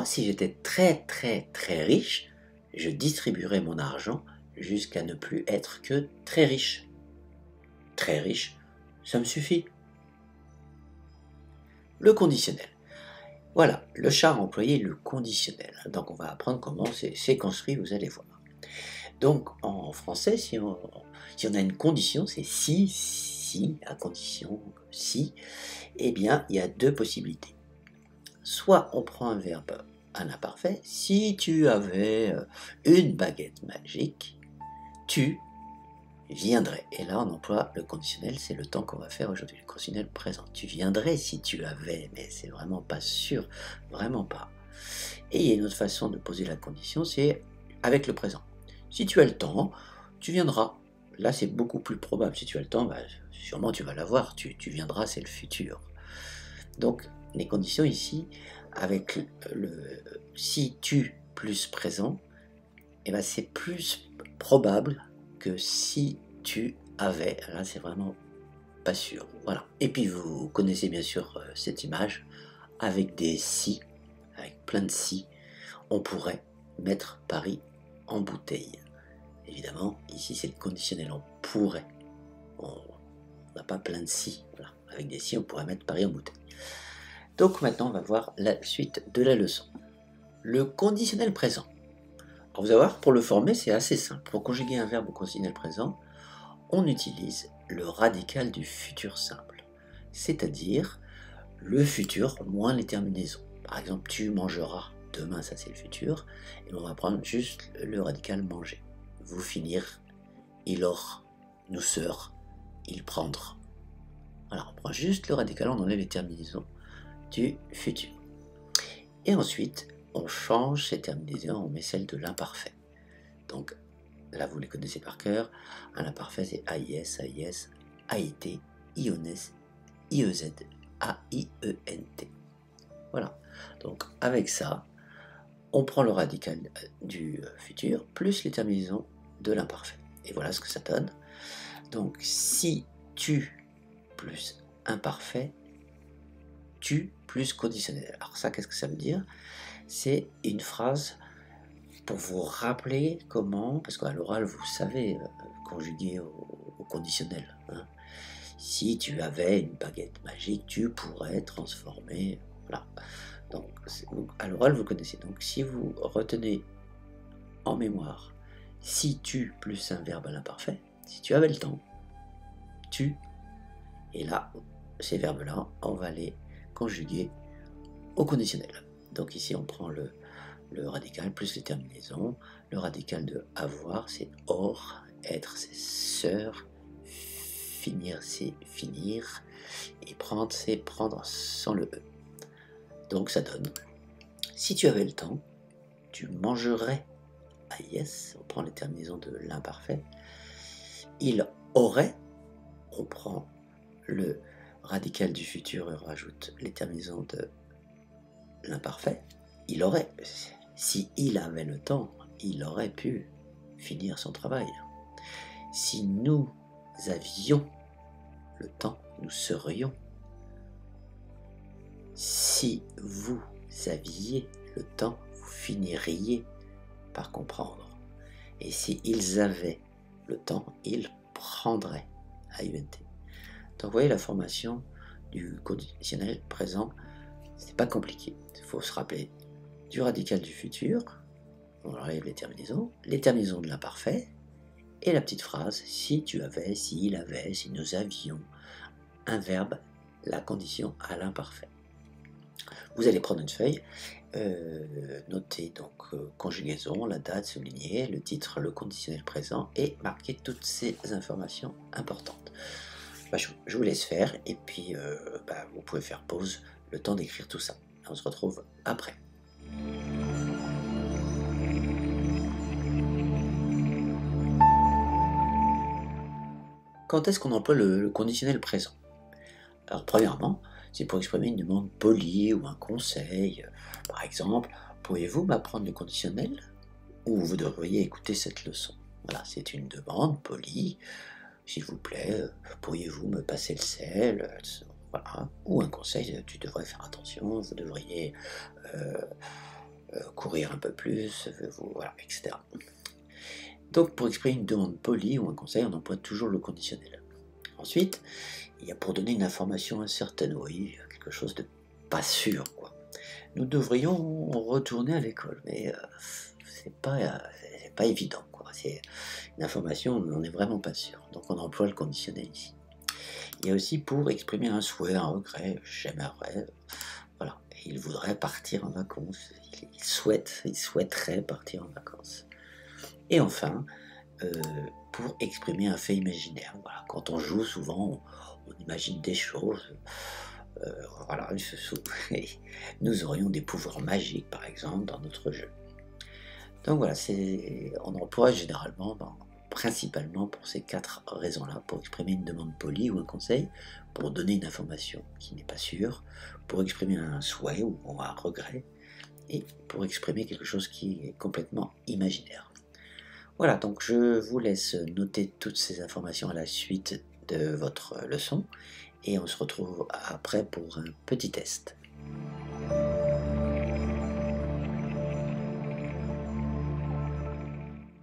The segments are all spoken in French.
Moi, si j'étais très très très riche, je distribuerais mon argent jusqu'à ne plus être que très riche. Très riche, ça me suffit. Le conditionnel. Voilà, le chat a employé le conditionnel. Donc on va apprendre comment c'est construit, vous allez voir. Donc en français, si on a une condition, c'est si, à condition si, eh bien il y a deux possibilités. Soit on prend un verbe à l'imparfait, si tu avais une baguette magique, tu viendrais. Et là on emploie le conditionnel, c'est le temps qu'on va faire aujourd'hui, le conditionnel présent. Tu viendrais si tu avais, mais c'est vraiment pas sûr, vraiment pas. Et il y a une autre façon de poser la condition, c'est avec le présent. Si tu as le temps, tu viendras. Là, c'est beaucoup plus probable. Si tu as le temps, bah, sûrement tu vas l'avoir. Tu viendras, c'est le futur. Donc, les conditions ici, avec le si tu plus présent, eh ben, c'est plus probable que si tu avais. Là, c'est vraiment pas sûr. Voilà. Et puis, vous connaissez bien sûr cette image avec des si, avec plein de si. On pourrait mettre Paris en bouteille. Évidemment, ici c'est le conditionnel, on pourrait. On n'a pas plein de si. Voilà. Avec des si, on pourrait mettre Paris en bouteille. Donc maintenant, on va voir la suite de la leçon. Le conditionnel présent. Alors vous allez voir, pour le former, c'est assez simple. Pour conjuguer un verbe au conditionnel présent, on utilise le radical du futur simple, c'est-à-dire le futur moins les terminaisons. Par exemple, tu mangeras. Demain, ça c'est le futur, et on va prendre juste le radical manger. Vous finir, il aura, nous sœurs, il prendre. Voilà, on prend juste le radical, on enlève les terminaisons du futur. Et ensuite, on change ces terminaisons, on met celles de l'imparfait. Donc là, vous les connaissez par cœur. Un imparfait, c'est AIS, AIS, AIT, IONES, IEZ, AIENT. Voilà, donc avec ça, on prend le radical du futur plus les terminaisons de l'imparfait. Et voilà ce que ça donne. Donc, si tu plus imparfait, tu plus conditionnel. Alors ça, qu'est-ce que ça veut dire? C'est une phrase pour vous rappeler comment, parce qu'à l'oral, vous savez conjuguer au conditionnel. Hein. Si tu avais une baguette magique, tu pourrais transformer... Voilà. Donc, à l'oral, vous connaissez. Donc, si vous retenez en mémoire, si tu plus un verbe à l'imparfait, si tu avais le temps, tu, et là, ces verbes-là, on va les conjuguer au conditionnel. Donc ici, on prend le radical plus les terminaisons. Le radical de avoir, c'est or, être, c'est sœur, finir, c'est finir, et prendre, c'est prendre sans le e. Donc ça donne, si tu avais le temps, tu mangerais, ah yes, on prend les terminaisons de l'imparfait, il aurait, on prend le radical du futur et on rajoute les terminaisons de l'imparfait, il aurait, si il avait le temps, il aurait pu finir son travail. Si nous avions le temps, nous serions. Si vous aviez le temps, vous finiriez par comprendre. Et si ils avaient le temps, ils prendraient. AUNT. Donc vous voyez la formation du conditionnel présent, c'est pas compliqué. Il faut se rappeler du radical du futur, on enlève les terminaisons de l'imparfait, et la petite phrase si tu avais, s'il avait, si nous avions un verbe, la condition à l'imparfait. Vous allez prendre une feuille, noter donc conjugaison, la date soulignée, le titre, le conditionnel présent et marquer toutes ces informations importantes. Bah, je vous laisse faire et puis vous pouvez faire pause, le temps d'écrire tout ça. On se retrouve après. Quand est-ce qu'on emploie le conditionnel présent? Alors premièrement, c'est pour exprimer une demande polie ou un conseil. Par exemple, pourriez-vous m'apprendre le conditionnel? Ou vous devriez écouter cette leçon. Voilà, c'est une demande polie. S'il vous plaît, pourriez-vous me passer le sel? Voilà. Ou un conseil, tu devrais faire attention, vous devriez courir un peu plus, voilà, etc. Donc pour exprimer une demande polie ou un conseil, on emploie toujours le conditionnel. Ensuite, il y a pour donner une information incertaine, oui, quelque chose de pas sûr, quoi. Nous devrions retourner à l'école, mais c'est pas évident, quoi. C'est une information, on n'en est vraiment pas sûr. Donc on emploie le conditionnel ici. Il y a aussi pour exprimer un souhait, un regret, j'aimerais, voilà, il voudrait partir en vacances, il souhaiterait partir en vacances. Et enfin, pour exprimer un fait imaginaire, voilà, quand on joue, souvent, on imagine des choses, voilà, nous aurions des pouvoirs magiques, par exemple, dans notre jeu. Donc voilà, on emploie généralement, principalement pour ces 4 raisons-là, pour exprimer une demande polie ou un conseil, pour donner une information qui n'est pas sûre, pour exprimer un souhait ou un regret, et pour exprimer quelque chose qui est complètement imaginaire. Voilà, donc je vous laisse noter toutes ces informations à la suite de votre leçon, et on se retrouve après pour un petit test.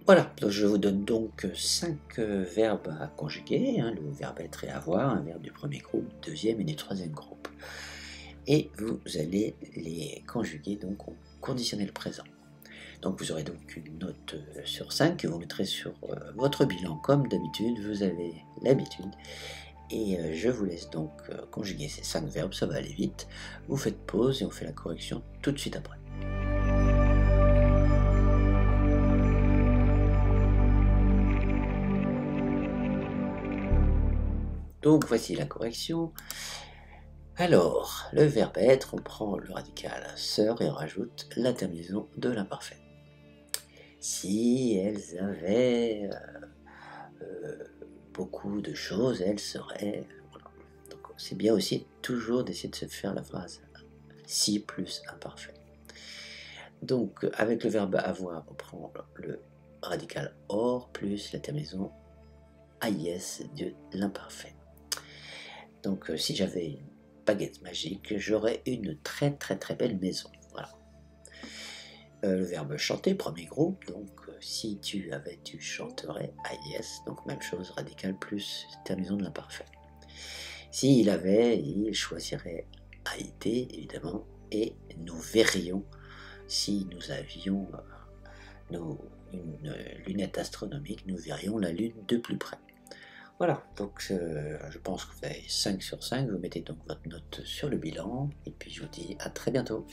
Voilà, donc je vous donne donc 5 verbes à conjuguer, le verbe être et avoir, un verbe du premier groupe, deuxième et du troisième groupe. Et vous allez les conjuguer donc au conditionnel présent. Donc vous aurez donc une note sur 5 que vous mettrez sur votre bilan comme d'habitude, vous avez l'habitude. Et je vous laisse donc conjuguer ces 5 verbes, ça va aller vite. Vous faites pause et on fait la correction tout de suite après. Donc voici la correction. Alors, le verbe être, on prend le radical sœur et on rajoute la terminaison de l'imparfait. Si elles avaient beaucoup de choses, elles seraient... Voilà. Donc c'est bien aussi toujours d'essayer de se faire la phrase si plus imparfait. Donc avec le verbe avoir, on prend le radical or plus la terminaison AIS de l'imparfait. Donc si j'avais une baguette magique, j'aurais une très très très belle maison. Voilà. Le verbe chanter, premier groupe, donc si tu avais, tu chanterais, AIS, donc même chose, radical plus terminaison de l'imparfait. S'il avait, il choisirait AIT, évidemment, et nous verrions, si nous avions une lunette astronomique, nous verrions la Lune de plus près. Voilà, donc je pense que vous avez 5 sur 5, vous mettez donc votre note sur le bilan, et puis je vous dis à très bientôt.